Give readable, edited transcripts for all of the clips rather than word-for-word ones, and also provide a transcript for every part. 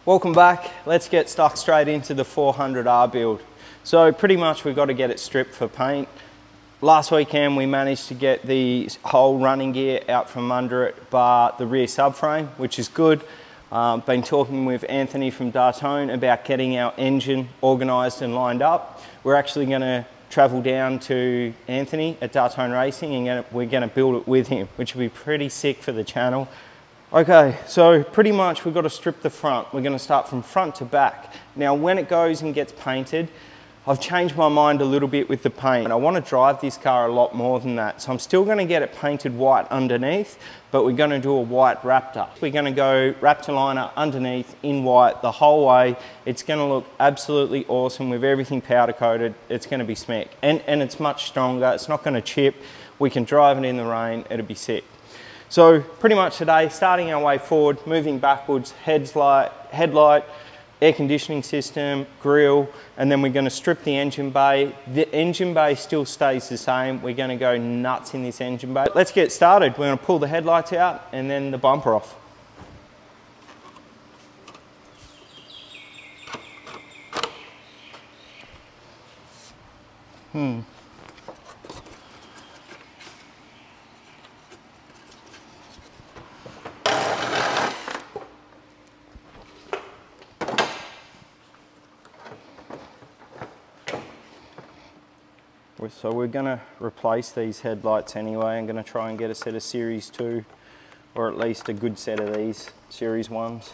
Welcome back. Let's get stuck straight into the 400R build. So pretty much we've got to get it stripped for paint. Last weekend we managed to get the whole running gear out from under it, but the rear subframe, which is good. Been talking with Anthony from Dartone about getting our engine organised and lined up. We're actually going to travel down to Anthony at Dartone Racing and we're going to build it with him, which will be pretty sick for the channel. Okay, so pretty much we've got to strip the front. We're going to start from front to back. Now when it goes and gets painted, I've changed my mind a little bit with the paint. And I want to drive this car a lot more than that. So I'm still going to get it painted white underneath, but we're going to do a white Raptor. We're going to go Raptor liner underneath in white the whole way. It's going to look absolutely awesome with everything powder coated. It's going to be smack. And it's much stronger. It's not going to chip. We can drive it in the rain. It'll be sick. So pretty much today, starting our way forward, moving backwards, headlight, air conditioning system, grille, and then we're going to strip the engine bay. The engine bay still stays the same. We're going to go nuts in this engine bay. Let's get started. We're going to pull the headlights out and then the bumper off. So we're going to replace these headlights anyway. I'm going to try and get a set of Series 2 or at least a good set of these Series 1s.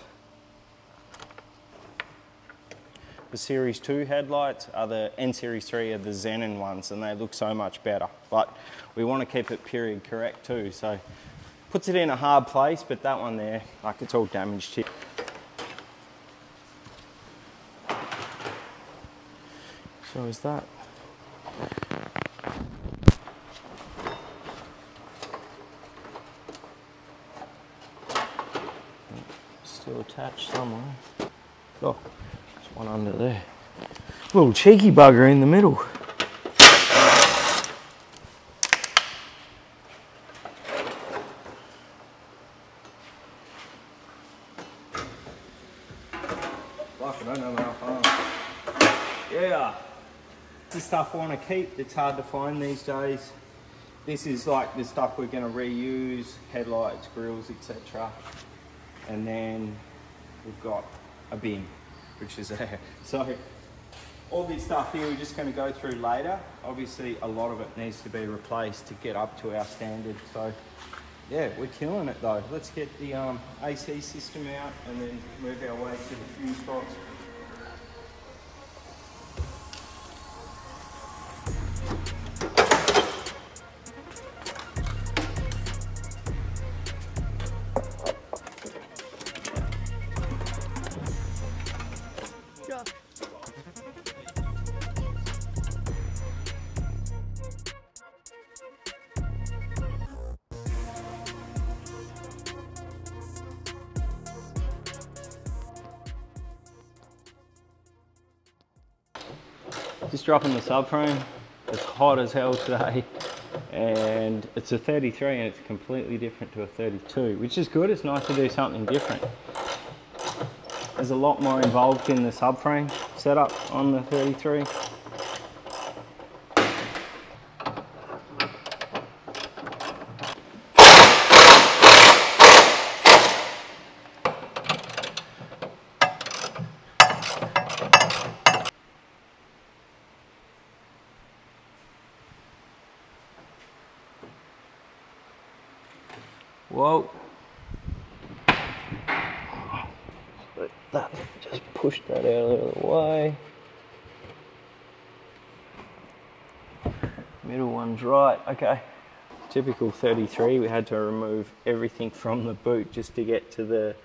The Series 2 headlights are and Series 3 are the Xenon ones and they look so much better. But we want to keep it period correct too. So puts it in a hard place, but that one there, like it's all damaged here. So is that? Still attached somewhere. Oh, there's one under there. Little cheeky bugger in the middle. Fuck, I don't know enough arms. Yeah. This stuff I want to keep. It's hard to find these days. This is like the stuff we're going to reuse, headlights, grills, etc. And then we've got a bin, which is there. So all this stuff here we're just going to go through later. Obviously a lot of it needs to be replaced to get up to our standard. So yeah, we're killing it though. Let's get the AC system out and then move our way to the fuse box. Just dropping the subframe. It's hot as hell today and it's a 33 and it's completely different to a 32, which is good. It's nice to do something different. There's a lot more involved in the subframe setup on the 33. Whoa. That, just push that out of the way. Middle one's right, okay. Typical 33, we had to remove everything from the boot just to get to the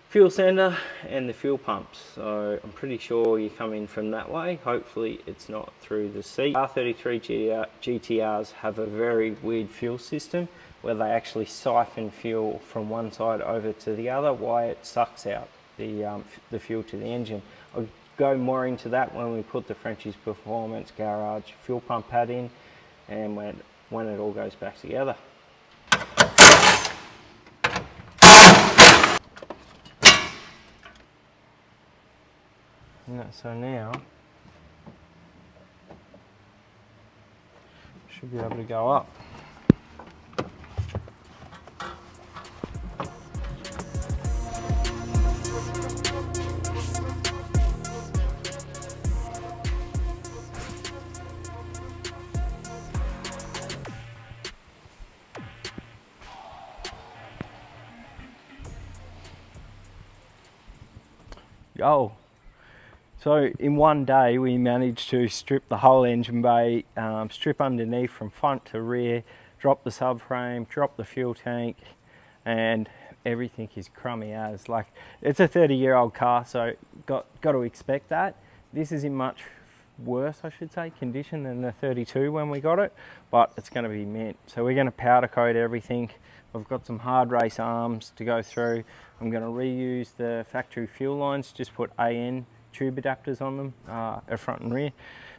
fuel sender and the fuel pumps. So I'm pretty sure you come in from that way. Hopefully it's not through the seat. R33 GTRs have a very weird fuel system where they actually siphon fuel from one side over to the other while it sucks out the fuel to the engine. I'll go more into that when we put the Frenchie's Performance Garage fuel pump pad in and when it all goes back together. So now, should be able to go up. Yo! So in one day we managed to strip the whole engine bay, strip underneath from front to rear, drop the subframe, drop the fuel tank, and everything is crummy as. Like, it's a 30-year-old car, so got to expect that. This is in much worse, I should say, condition than the 32 when we got it, but it's going to be mint. So we're going to powder coat everything. I've got some hard race arms to go through. I'm going to reuse the factory fuel lines, just put AN tube adapters on them, at front and rear.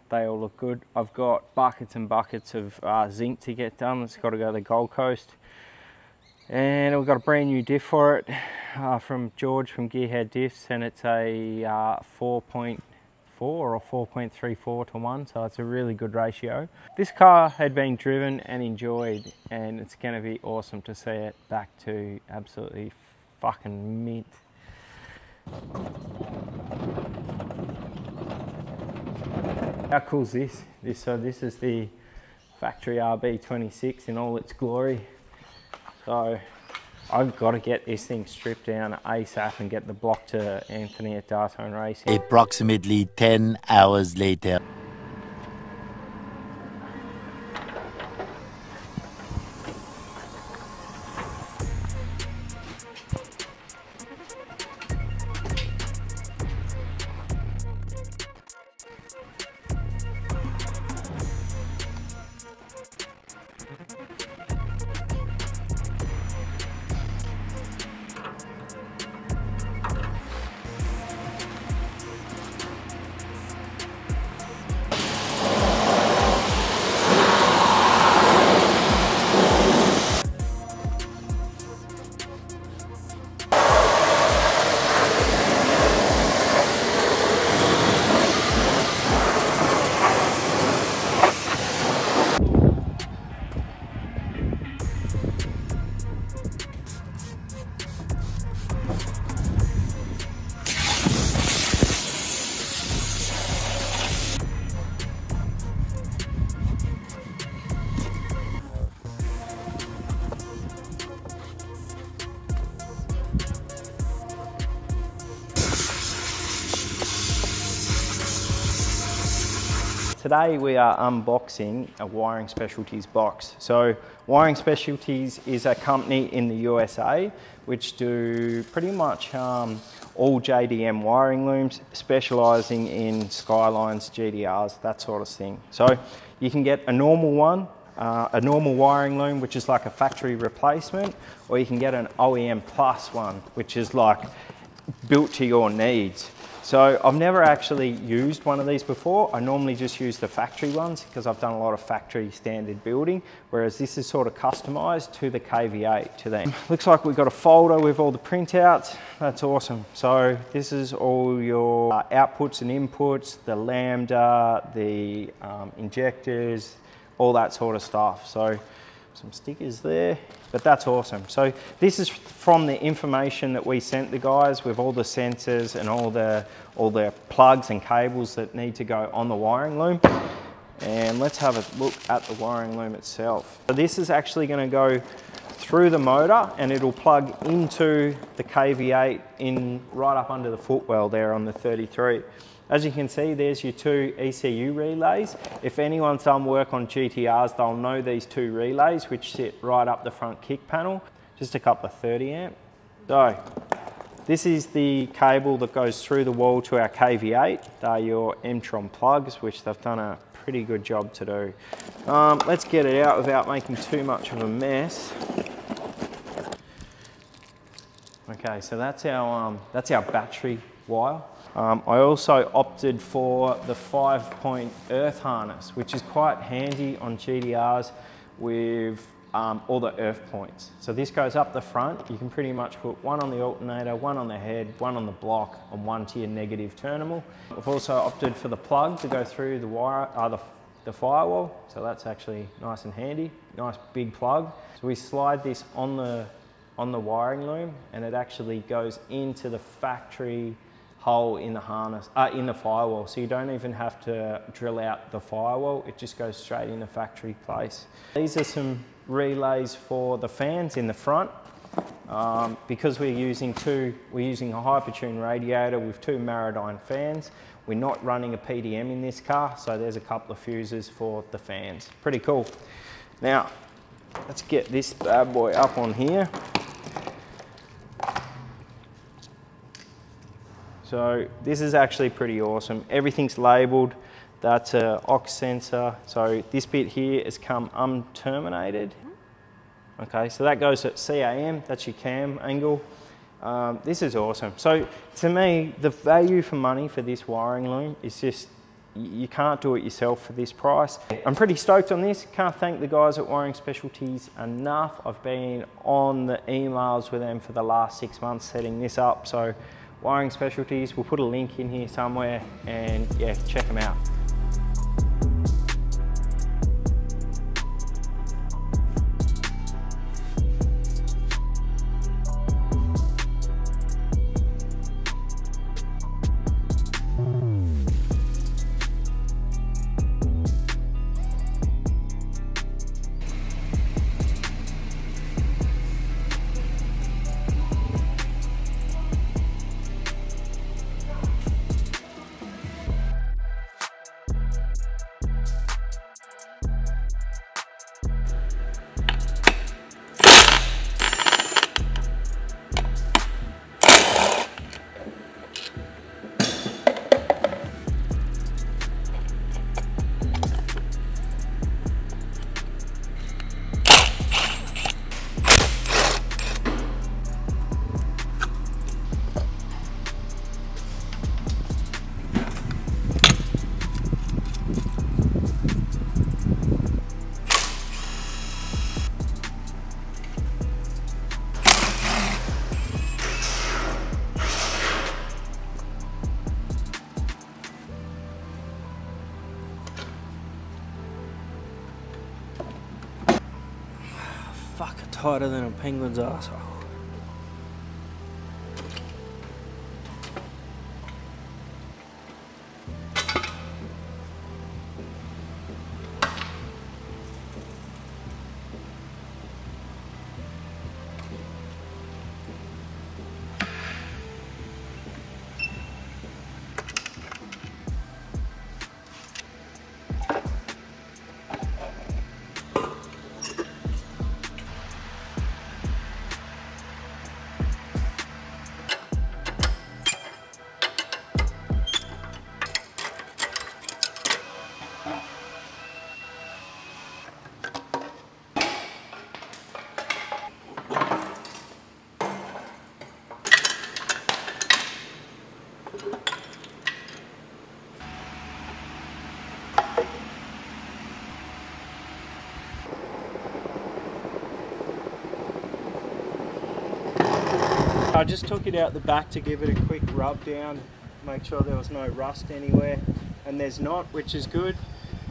They all look good. I've got buckets and buckets of zinc to get done. It's got to go to the Gold Coast. And we've got a brand new diff for it from George from Gearhead Diffs, and it's a 4.4 or 4.34 to 1, so it's a really good ratio. This car had been driven and enjoyed, and it's going to be awesome to see it back to absolutely fucking mint. How cool is this? So this is the factory RB26 in all its glory. So I've got to get this thing stripped down ASAP and get the block to Anthony at Dartone Racing. Approximately 10 hours later. Today we are unboxing a Wiring Specialties box. So Wiring Specialties is a company in the USA which do pretty much all JDM wiring looms, specialising in Skylines, GTRs, that sort of thing. So you can get a normal one, a normal wiring loom which is like a factory replacement, or you can get an OEM Plus one which is like built to your needs. So I've never actually used one of these before. I normally just use the factory ones because I've done a lot of factory standard building, whereas this is sort of customized to the KV8 to them. Looks like we've got a folder with all the printouts. That's awesome. So this is all your outputs and inputs, the lambda, the injectors, all that sort of stuff. So some stickers there, but that's awesome. So this is from the information that we sent the guys with all the sensors and all the plugs and cables that need to go on the wiring loom. And let's have a look at the wiring loom itself. So this is actually going to go through the motor and it'll plug into the KV8 in right up under the footwell there on the 33. As you can see, there's your two ECU relays. If anyone's done work on GTRs, they'll know these two relays, which sit right up the front kick panel, just a couple of 30 amp. So this is the cable that goes through the wall to our KV8. They're your Mtron plugs, which they've done a pretty good job to do. Let's get it out without making too much of a mess. Okay, so that's our battery wire. I also opted for the 5-point earth harness, which is quite handy on GTRs with all the earth points. So this goes up the front. You can pretty much put one on the alternator, one on the head, one on the block, and one to your negative terminal. We've also opted for the plug to go through the wire, the firewall. So that's actually nice and handy. Nice big plug. So we slide this on the wiring loom, and it actually goes into the factory hole in the harness, in the firewall. So you don't even have to drill out the firewall. It just goes straight in the factory place. These are some relays for the fans in the front. Because we're using a Hypertune radiator with 2 Maridine fans. We're not running a PDM in this car, so there's a couple of fuses for the fans. Pretty cool. Now, let's get this bad boy up on here. So this is actually pretty awesome. Everything's labelled. That's an aux sensor. So this bit here has come unterminated. Okay, so that goes at CAM. That's your cam angle. This is awesome. So to me, the value for money for this wiring loom is just, you can't do it yourself for this price. I'm pretty stoked on this. Can't thank the guys at Wiring Specialties enough. I've been on the emails with them for the last 6 months setting this up. So Wiring Specialties, we'll put a link in here somewhere, and yeah, check them out. Fuck, tighter than a penguin's arsehole. I just took it out the back to give it a quick rub down, make sure there was no rust anywhere, and there's not, which is good.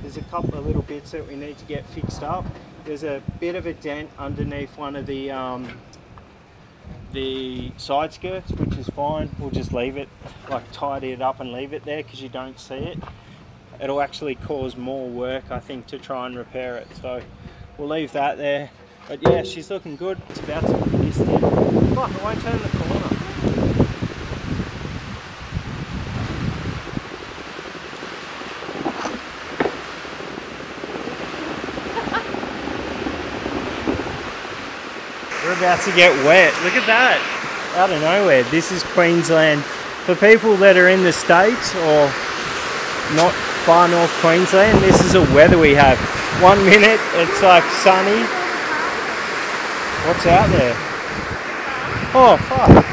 There's a couple of little bits that we need to get fixed up. There's a bit of a dent underneath one of the side skirts, which is fine. We'll just leave it, like tidy it up and leave it there because you don't see it. It'll actually cause more work, I think, to try and repair it. So we'll leave that there. But yeah, she's looking good. It's about to be pissed in. Fuck, I won't turn the corner. We're about to get wet. Look at that. Out of nowhere. This is Queensland. For people that are in the States or not far north Queensland, this is the weather we have. 1 minute it's like sunny. What's out there? Oh, fuck.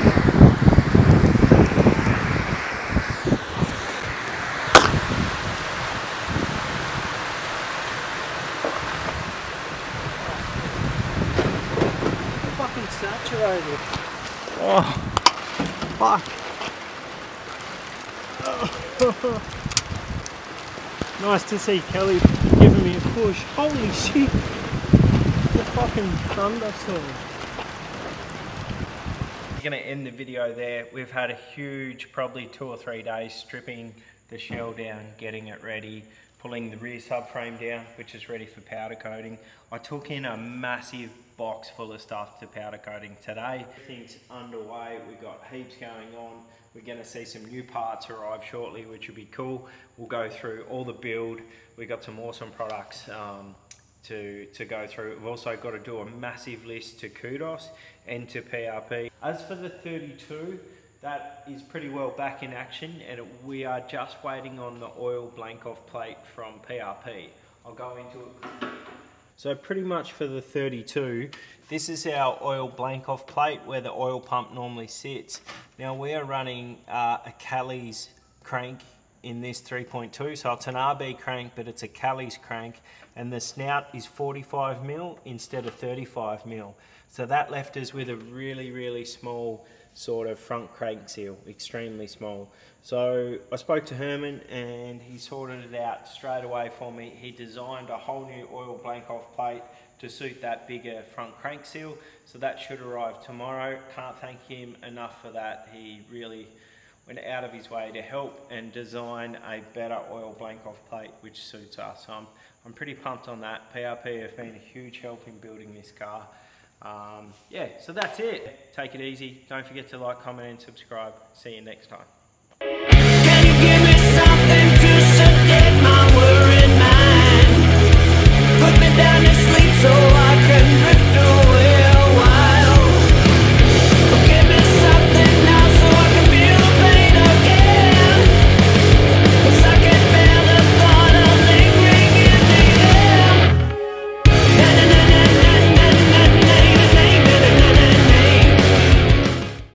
Nice to see Kelly giving me a push. Holy shit! The fucking thunderstorm. We're going to end the video there. We've had a huge, probably 2 or 3 days stripping the shell down, getting it ready, pulling the rear subframe down, which is ready for powder coating. I took in a massive box full of stuff to powder coating today. Everything's underway. We've got heaps going on. We're going to see some new parts arrive shortly, which will be cool. We'll go through all the build. We've got some awesome products to go through. We've also got to do a massive list to Kudos and to PRP. As for the 32, that is pretty well back in action, and we are just waiting on the oil blank off plate from PRP. I'll go into it. So pretty much for the 32, this is our oil blank off plate where the oil pump normally sits. Now we are running a Callie's crank in this 3.2, so it's an RB crank, but it's a Callie's crank, and the snout is 45mm instead of 35mm. So that left us with a really small sort of front crank seal, extremely small. So I spoke to Herman and he sorted it out straight away for me. He designed a whole new oil blank off plate to suit that bigger front crank seal. So that should arrive tomorrow. Can't thank him enough for that. He really went out of his way to help and design a better oil blank off plate which suits us. I'm pretty pumped on that. PRP have been a huge help in building this car. Yeah, so that's it. Take it easy. Don't forget to like, comment and subscribe. See you next time.